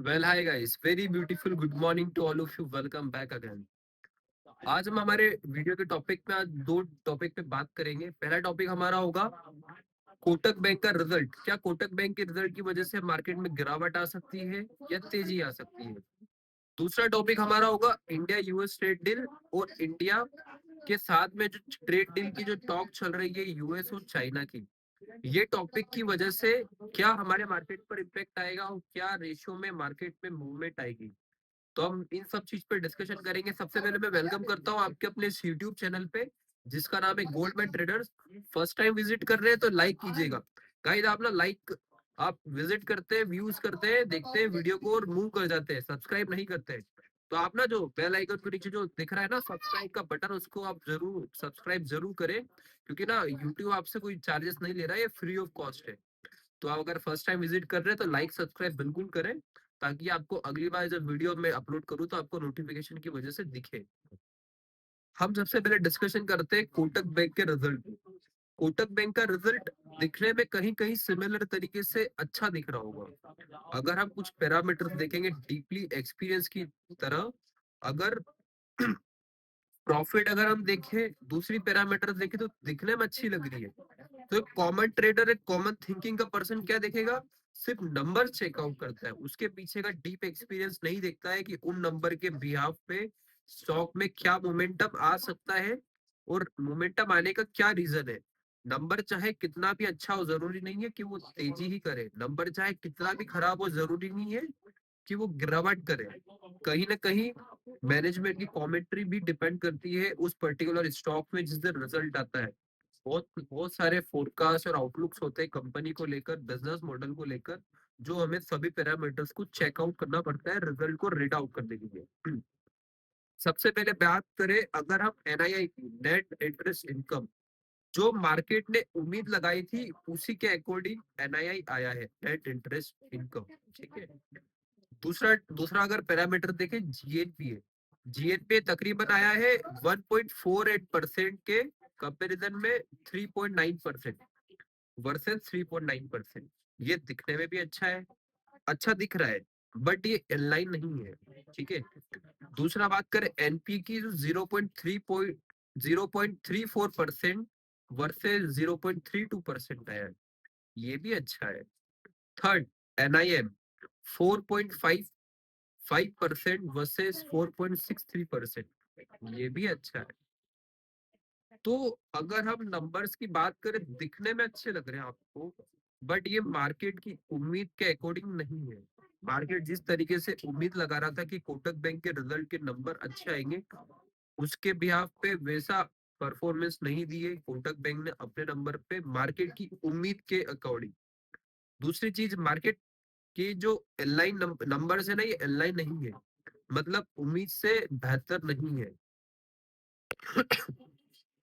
Well hi guys, very beautiful good morning to all of you, welcome back again. आज हम हमारे video के topic में आज दो टॉपिक पे बात करेंगे। पहला टॉपिक हमारा होगा कोटक बैंक का रिजल्ट। क्या कोटक बैंक के रिजल्ट की वजह से मार्केट में गिरावट आ सकती है या तेजी आ सकती है। दूसरा टॉपिक हमारा होगा इंडिया यूएस ट्रेड डील और इंडिया के साथ में जो ट्रेड डील की जो टॉक चल रही है यूएस और चाइना की, ये टॉपिक की वजह से क्या हमारे मार्केट पर इम्पेक्ट आएगा और क्या रेशियो में मार्केट में मूवमेंट आएगी। तो हम इन सब चीज पे डिस्कशन करेंगे। सबसे पहले मैं वेलकम करता हूँ आपके अपने इस यूट्यूब चैनल पे जिसका नाम है Goldman traders. First time visit कर रहे हैं तो लाइक कीजिएगा। गाइस आप ना लाइक, आप विजिट करते हैं, व्यूज करते हैं, देखते हैं वीडियो को और मूव कर जाते हैं, सब्सक्राइब नहीं करते हैं। तो आप ना जो बेल आइकन के नीचे जो दिख रहा है ना सब्सक्राइब का बटन, उसको आप जरूर सब्सक्राइब जरूर करें, क्योंकि ना यूट्यूब आपसे कोई चार्जेस नहीं ले रहा है, ये फ्री ऑफ कॉस्ट है। तो आप अगर फर्स्ट टाइम विजिट कर रहे हैं तो लाइक सब्सक्राइब बिल्कुल करें, ताकि आपको अगली बार जब वीडियो में अपलोड करूँ तो आपको नोटिफिकेशन की वजह से दिखे। हम सबसे पहले डिस्कशन करते हैं कोटक बैंक के रिजल्ट। कोटक बैंक का रिजल्ट दिखने में कहीं कहीं सिमिलर तरीके से अच्छा दिख रहा होगा। अगर हम कुछ पैरामीटर्स देखेंगे डीपली एक्सपीरियंस की तरह, अगर प्रॉफिट अगर हम देखें, दूसरी पैरामीटर देखें तो दिखने में अच्छी लग रही है। तो एक कॉमन ट्रेडर, एक कॉमन थिंकिंग का पर्सन क्या देखेगा, सिर्फ नंबर चेकआउट करता है, उसके पीछे का डीप एक्सपीरियंस नहीं देखता है कि उन नंबर के बिहाफ पे स्टॉक में क्या मोमेंटम आ सकता है और मोमेंटम आने का क्या रीजन है। नंबर चाहे कितना भी अच्छा हो, जरूरी नहीं है कि वो तेजी ही करे। नंबर चाहे कितना भी खराब हो, जरूरी नहीं है कि वो गिरावट करे। कहीं ना कहीं मैनेजमेंट की कमेंट्री भी डिपेंड करती है उस पर्टिकुलर स्टॉक में जिस दिन रिजल्ट आता है। बहुत बहुत सारे फोरकास्ट और आउटलुक्स होते हैं कंपनी को लेकर, बिजनेस मॉडल को लेकर, जो हमें सभी पैरामीटर्स को चेकआउट करना पड़ता है रिजल्ट को रीड आउट करने के लिए। सबसे पहले बात करें अगर हम एनआईआई की, नेट इंटरेस्ट इनकम, जो मार्केट ने उम्मीद लगाई थी उसी के अकॉर्डिंग एनआईआई आया है, नेट इंटरेस्ट इनकम। ठीक है। दूसरा दूसरा अगर पैरामीटर देखें जीएनपीए, जीएनपीए तकरीबन आया है 1.48% के कंपैरिजन में 3.9% वर्सेस 3.9%। ये दिखने में भी अच्छा है, अच्छा दिख रहा है, बट ये इनलाइन नहीं है। ठीक है। दूसरा बात करें एनपी की, जो 0.34% वर्सेस 0.32% आया है, ये भी अच्छा है। थर्ड, एनआईएम 4.55% वर्सेस 4.63%, ये भी अच्छा है। तो अगर हम नंबर्स की बात करें, दिखने में अच्छे लग रहे हैं आपको, बट ये मार्केट की उम्मीद के अकॉर्डिंग नहीं है। मार्केट जिस तरीके से उम्मीद लगा रहा था कि कोटक बैंक के रिजल्ट के नंबर अच्छे आएंगे, उसके बिहाफ पे वैसा परफॉर्मेंस नहीं दिए कोटक बैंक ने अपने नंबर पे मार्केट की उम्मीद के अकॉर्डिंग। दूसरी चीज, मार्केट के जो एलाइन नंबर्स है ना, ये एलाइन नहीं है, मतलब उम्मीद से बेहतर नहीं है।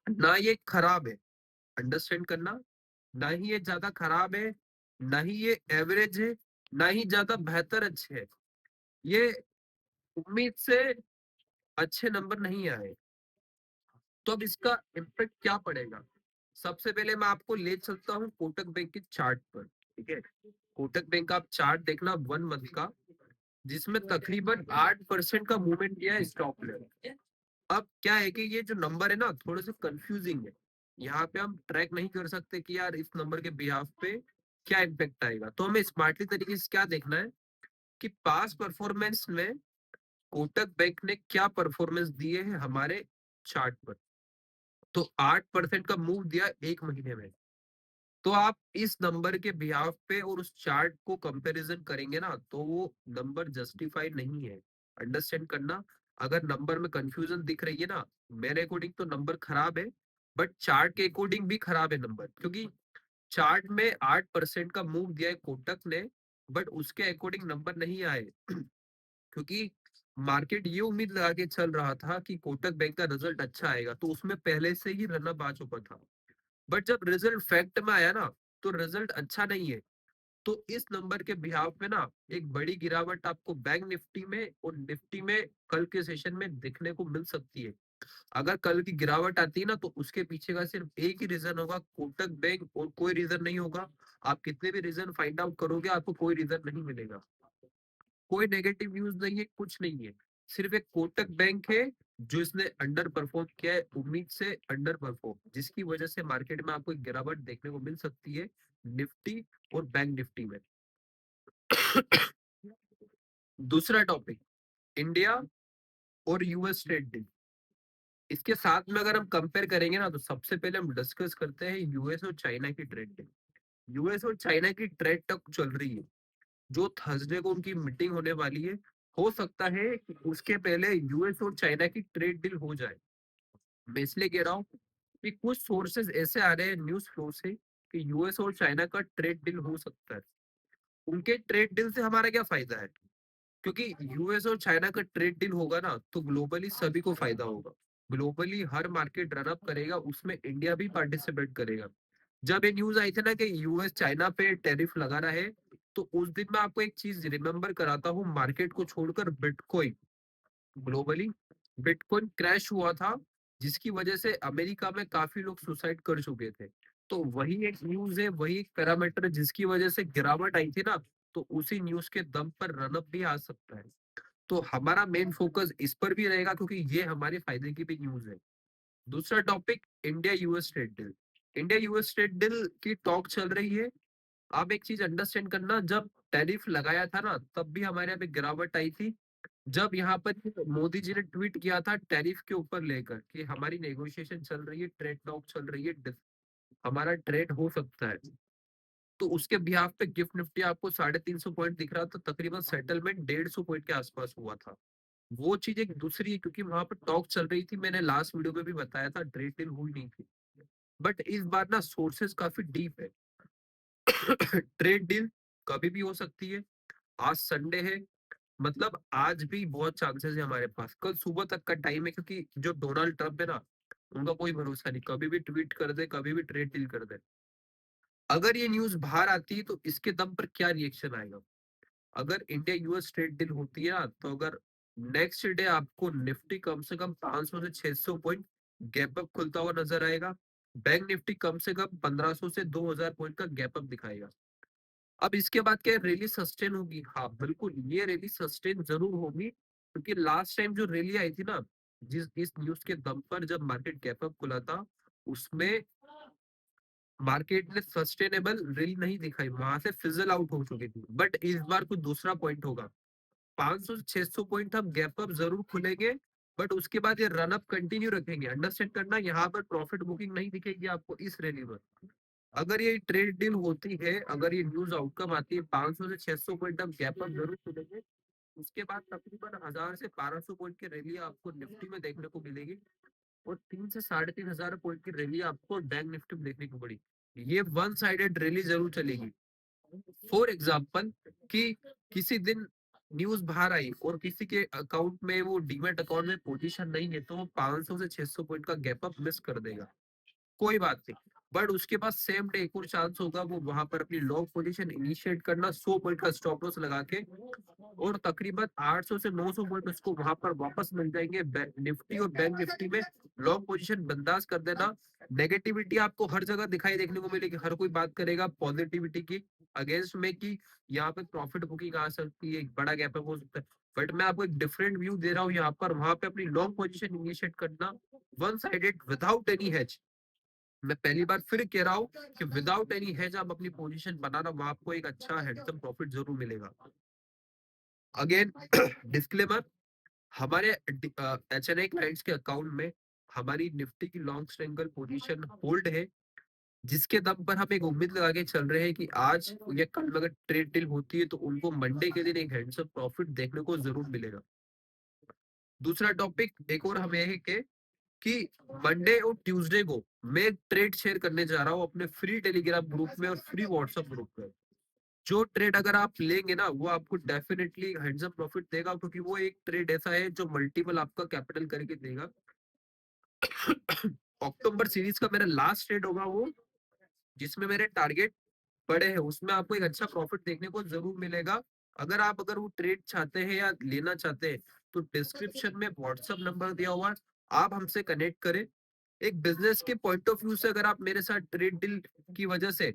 ना ये खराब है, अंडरस्टैंड करना, ना ही ये ज्यादा खराब है, ना ही ये एवरेज है, ना ही ज्यादा बेहतर अच्छे है। ये उम्मीद से अच्छे नंबर नहीं आए। तो अब इसका इम्पेक्ट क्या पड़ेगा। सबसे पहले मैं आपको ले चलता हूँ कोटक बैंक के चार्ट पर। ठीक है। कोटक बैंक का आप चार्ट देखना 1 मंथ का, जिसमें तकरीबन 8% का मूवमेंट किया है स्टॉक ने। अब क्या है कि ये जो नंबर है ना, थोड़े से कंफ्यूजिंग है। यहाँ पे हम ट्रैक नहीं कर सकते कि यार इस नंबर के बिहाफ पे क्या इम्पेक्ट आएगा। तो हमें स्मार्टली तरीके से क्या देखना है कि पास परफॉर्मेंस में कोटक बैंक ने क्या परफॉर्मेंस दिए है हमारे चार्ट पर। तो 8% का मूव दिया 1 महीने में। तो आप इस नंबर के बिहाफ पे और उस चार्ट को कंपैरिजन करेंगे ना, तो वो नंबर जस्टिफाई नहीं है। अंडरस्टैंड करना, अगर नंबर में कंफ्यूजन दिख रही है ना, मेरे अकॉर्डिंग तो नंबर खराब है, बट चार्ट के अकॉर्डिंग भी खराब है नंबर, क्योंकि चार्ट में 8% का मूव दिया है कोटक ने, बट उसके अकॉर्डिंग नंबर नहीं आए। क्योंकि मार्केट ये उम्मीद लगा के चल रहा था कि कोटक बैंक का रिजल्ट अच्छा आएगा, तो उसमें पहले से ही रनअप आ चुका था। बट जब रिजल्ट फैक्ट में आया ना, तो रिजल्ट अच्छा नहीं है। तो इस नंबर के बिहाफ में ना एक बड़ी गिरावट आपको बैंक निफ्टी में और निफ्टी में कल के सेशन में देखने को मिल सकती है। अगर कल की गिरावट आती है ना, तो उसके पीछे का सिर्फ एक ही रीजन होगा, कोटक बैंक, और कोई रीजन नहीं होगा। आप कितने भी रीजन फाइंड आउट करोगे, आपको कोई रीजन नहीं मिलेगा। कोई नेगेटिव न्यूज नहीं है, कुछ नहीं है। सिर्फ एक कोटक बैंक है जो इसने अंडर परफॉर्म किया है, उम्मीद से अंडर परफॉर्म, जिसकी वजह से मार्केट में आपको एक गिरावट देखने को मिल सकती है निफ्टी और बैंक निफ्टी में। दूसरा टॉपिक, इंडिया और यूएस ट्रेड डील। इसके साथ में अगर हम कंपेयर करेंगे ना, तो सबसे पहले हम डिस्कस करते हैं यूएस और चाइना की ट्रेड डील। यूएस और चाइना की ट्रेड टक चल रही है, जो थर्सडे को उनकी मीटिंग होने वाली है। हो सकता है कि उसके पहले यूएस और चाइना की ट्रेड डील हो जाए। मैं इसलिए कह रहा हूँ कि कुछ सोर्सेज ऐसे आ रहे हैं न्यूज फ्लो से कि यूएस और चाइना का ट्रेड डील हो सकता है। उनके ट्रेड डील से हमारा क्या फायदा है? क्योंकि यूएस और चाइना का ट्रेड डील होगा ना, तो ग्लोबली सभी को फायदा होगा। ग्लोबली हर मार्केट रन अप करेगा, उसमें इंडिया भी पार्टिसिपेट करेगा। जब ये न्यूज आई थी ना कि यूएस चाइना पे टैरिफ लगा रहा है, तो उस दिन मैं आपको एक चीज रिमेम्बर कराता हूँ, मार्केट को छोड़कर बिटकॉइन, ग्लोबली बिटकॉइन क्रैश हुआ था, जिसकी वजह से अमेरिका में काफी लोग सुसाइड कर चुके थे। तो वही एक न्यूज है, वही एक पैरामीटर जिसकी वजह से गिरावट आई थी ना, तो उसी न्यूज के दम पर रनअप भी आ सकता है। तो हमारा मेन फोकस इस पर भी रहेगा, क्योंकि ये हमारे फायदे की भी न्यूज है। दूसरा topic, India US trade deal. India US trade deal की टॉक चल रही है। आप एक चीज अंडरस्टैंड करना, जब टैरिफ लगाया था ना, तब भी हमारे यहाँ पे गिरावट आई थी। जब यहाँ पर मोदी जी ने ट्वीट किया था टैरिफ के ऊपर लेकर कि हमारी नेगोशिएशन चल रही है, ट्रेड टॉक चल रही है, हमारा ट्रेड हो सकता है, तो उसके बिहाफ पे गिफ्ट निफ्टी आपको 350 पॉइंट दिख रहा था, तकरीबन सेटलमेंट 150 पॉइंट के आसपास हुआ था। वो चीज एक दूसरी है, क्योंकि वहां पर टॉक चल रही थी, मैंने लास्ट वीडियो में भी बताया था, ट्रेड डील हुई नहीं थी। बट इस बार ना सोर्सेस काफी डीप है। ट्रेड डील कभी भी हो सकती है। आज संडे है, मतलब आज भी बहुत चांसेस है हमारे पास, कल सुबह तक का टाइम है, क्योंकि जो डोनाल्ड ट्रम्प है ना, उनका कोई भरोसा नहीं, कभी भी ट्वीट कर दे, कभी भी ट्रेड डील कर दे। अगर ये न्यूज बाहर आती है तो इसके दम पर क्या रिएक्शन आएगा? अगर इंडिया यूएस ट्रेड डील होती है ना, तो अगर नेक्स्ट डे आपको निफ्टी कम से कम 500 से 600 पॉइंट गैप अप खुलता हुआ नजर आएगा। बैंक निफ्टी कम से कम 1500 से 2000 पॉइंट का गैप अप दिखाएगा। अब इसके बाद क्या रैली सस्टेन होगी? हाँ बिल्कुल, ये रैली सस्टेन जरूर होगी, क्योंकि लास्ट टाइम जो रैली आई थी ना, जिस इस न्यूज के दम पर जब मार्केट गैप अप खुला था, उसमें मार्केट ने सस्टेनेबल रैली नहीं दिखाई, वहां से फिजल आउट हो चुकी थी। बट इस बार कुछ दूसरा पॉइंट होगा, 500 से 600 पॉइंट हम गैप अप जरूर खुलेंगे, बट उसके बाद ये रन अप कंटिन्यू रखेंगे। अंडरस्टैंड करना, यहाँ पर प्रॉफिट बुकिंग नहीं दिखेगी आपको इस रैली में। अगर ये ट्रेड डील होती है, अगर ये न्यूज आउटकम आती है, 500 से 600 पॉइंट हम गैप अप जरूर खुलेंगे। उसके बाद तकरीबन 1000 से 1200 पॉइंट की रैली आपको निफ्टी में देखने को मिलेगी, और 3 से 3500 पॉइंट की रैली आपको बैंक निफ्टी में देखने को पड़ेगी। ये वन साइडेड रैली जरूर चलेगी। फॉर एग्जाम्पल, कि किसी दिन न्यूज बाहर आई और किसी के अकाउंट में, वो डीमेट अकाउंट में पोजीशन नहीं है, तो वो 500 से 600 पॉइंट का गैप अप मिस कर देगा, कोई बात नहीं। बट उसके पास सेम डे एक और चांस होगा, वो वहां पर अपनी लॉन्ग पोजीशन इनिशिएट करना, 100 पॉइंट का स्टॉप लॉस लगा के, और तकरीबन 800 से 900 पॉइंट उसको वहां पर वापस मिल जाएंगे। निफ्टी और बैंक निफ्टी में लॉन्ग पोजीशन बंदाज कर देना। नेगेटिविटी आपको हर जगह दिखाई देखने को मिलेगी, हर कोई बात करेगा पॉजिटिविटी की अगेंस्ट में, कि यहाँ पे प्रॉफिट बुकिंग आ सकती है, एक बड़ा गैप अप हो सकता है। बट मैं आपको एक डिफरेंट व्यू दे रहा हूँ यहाँ पर, वहां पे अपनी लॉन्ग पोजीशन इनिशिएट करना, one sided without any hedge. मैं पहली बार फिर कह रहा हूँ कि विदाउट एनी हेज आप अपनी पोजीशन बनाना, वहां आपको एक अच्छा हैंडसम प्रॉफिट जरूर मिलेगा। अगेन डिस्क्लेमर, हमारे एचएनआई क्लाइंट्स के अकाउंट में हमारी निफ्टी की लॉन्ग स्ट्रेंगल पोजीशन होल्ड है, जिसके दम पर हम एक उम्मीद लगा के चल रहे हैं कि आज या कल में अगर ट्रेड डील होती है, तो उनको मंडे के दिन एक हैंडसम प्रॉफिट देखने को जरूर मिलेगा। दूसरा टॉपिक एक और हमें है कि मंडे और ट्यूसडे को मैं ट्रेड शेयर करने जा रहा हूँ अपने फ्री टेलीग्राम ग्रुप में और फ्री व्हाट्सएप ग्रुप में। जो ट्रेड अगर आप लेंगे ना, वो आपको डेफिनेटली हैंडसम प्रॉफिट देगा, क्योंकि वो एक ट्रेड ऐसा है जो मल्टीपल आपका कैपिटल करके देगा। अक्टूबर सीरीज का मेरा लास्ट ट्रेड होगा वो, जिसमें मेरे टारगेट बड़े हैं, उसमें आपको एक अच्छा प्रॉफिट देखने को जरूर मिलेगा। अगर वो ट्रेड चाहते हैं या लेना चाहते हैं, तो डिस्क्रिप्शन में व्हाट्सएप नंबर दिया हुआ है, आप हमसे कनेक्ट करें। एक बिजनेस के पॉइंट ऑफ व्यू से अगर आप मेरे साथ ट्रेड डील की वजह से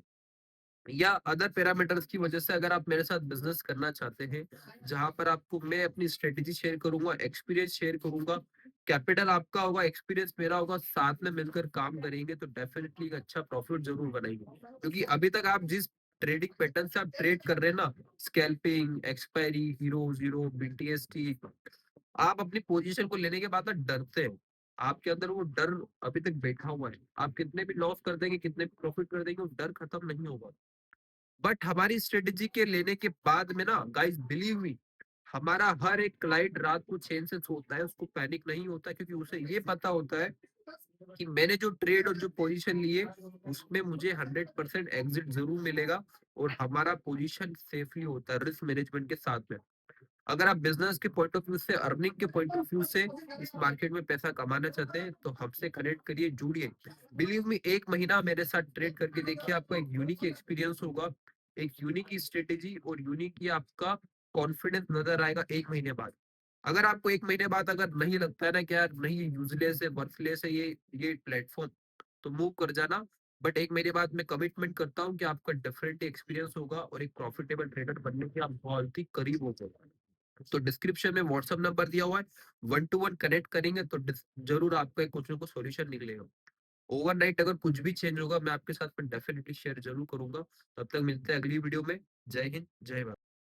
या अदर पैरामीटर्स की वजह से अगर आप मेरे साथ बिजनेस करना चाहते हैं, जहां पर आपको मैं अपनी स्ट्रेटेजी शेयर करूंगा, एक्सपीरियंस शेयर करूंगा, कैपिटल आपका होगा, एक्सपीरियंस मेरा होगा, साथ में मिलकर काम करेंगे तो डेफिनेटली एक अच्छा प्रॉफिट जरूर बनाएंगे। क्योंकि अभी तक आप जिस ट्रेडिंग पैटर्न से आप ट्रेड कर रहे हैं ना, scalping, expiry, hero zero, BTST, आप अपनी पोजीशन को लेने के बाद ना डरते हैं। आपके अंदर वो डर अभी तक बैठा हुआ है। आप कितने भी लॉस कर देंगे, कितने भी प्रॉफिट कर देंगे, वो डर खत्म नहीं होगा। बट हमारी स्ट्रेटेजी के लेने के बाद में ना गाइस, बिलीव मी, हमारा हर एक क्लाइंट रात को चैन से सोता है, उसको पैनिक नहीं होता, क्योंकि उसे ये पता होता है कि मैंने जो ट्रेड और जो पोजीशन लिए उसमें मुझे 100% एग्जिट जरूर मिलेगा, और हमारा पोजीशन सेफली होता है रिस्क मैनेजमेंट के साथ में। अगर आप बिजनेस के पॉइंट ऑफ व्यू से, अर्निंग के पॉइंट ऑफ व्यू से इस मार्केट में पैसा कमाना चाहते हैं तो हमसे कनेक्ट करिए, जुड़िए। बिलीव मी, एक महीना मेरे साथ ट्रेड करके देखिए, आपको एक यूनिक एक्सपीरियंस होगा, एक यूनिक स्ट्रेटेजी और यूनिक ही आपका कॉन्फिडेंस नजर आएगा एक महीने बाद। अगर आपको एक महीने बाद अगर नहीं लगता है ना कि यार नहीं, ये यूजलेस है, वर्थलेस है ये प्लेटफॉर्म, तो मूव कर जाना। बट एक महीने बाद मैं कमिटमेंट करता हूँ कि आपका डिफरेंट एक्सपीरियंस होगा और एक प्रॉफिटेबल ट्रेडर बनने के आप बहुत ही करीब हो जाएगा। तो डिस्क्रिप्शन में व्हाट्सएप नंबर दिया हुआ है, 1 to 1 कनेक्ट करेंगे तो जरूर आपका कुछ ना कुछ सोल्यूशन निकलेगा। ओवरनाइट अगर कुछ भी चेंज होगा, मैं आपके साथ में डेफिनेटली शेयर जरूर करूंगा। तब तक मिलते हैं अगली वीडियो में। जय हिंद, जय भारत।